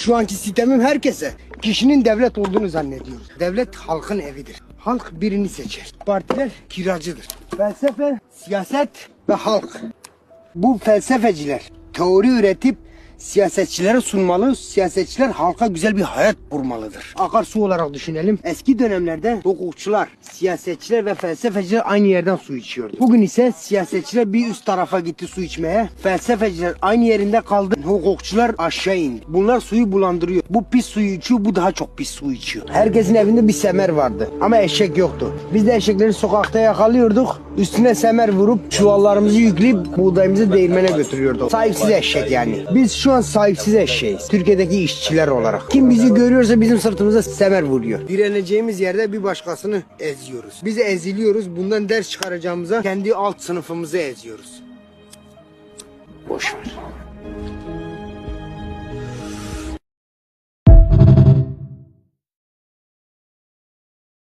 Şu anki sistemim herkese kişinin devlet olduğunu zannediyor. Devlet halkın evidir. Halk birini seçer. Partiler kiracıdır. Felsefe, siyaset ve halk. Bu felsefeciler teori üretip siyasetçilere sunmalı. Siyasetçiler halka güzel bir hayat kurmalıdır. Akarsu olarak düşünelim. Eski dönemlerde hukukçular, siyasetçiler ve felsefeciler aynı yerden su içiyordu. Bugün ise siyasetçiler bir üst tarafa gitti su içmeye. Felsefeciler aynı yerinde kaldı. Hukukçular aşağı indi. Bunlar suyu bulandırıyor. Bu pis suyu içiyor, bu daha çok pis su içiyor. Herkesin evinde bir semer vardı ama eşek yoktu. Biz de eşekleri sokakta yakalıyorduk. Üstüne semer vurup çuvallarımızı yükleyip buğdayımızı değirmene götürüyorduk. Sahipsiz eşek yani. Biz şu an sahipsiz eşeğiz. Türkiye'deki işçiler olarak. Kim bizi görüyorsa bizim sırtımıza semer vuruyor. Direneceğimiz yerde bir başkasını eziyoruz. Biz eziliyoruz. Bundan ders çıkaracağımıza kendi alt sınıfımızı eziyoruz. Boş ver.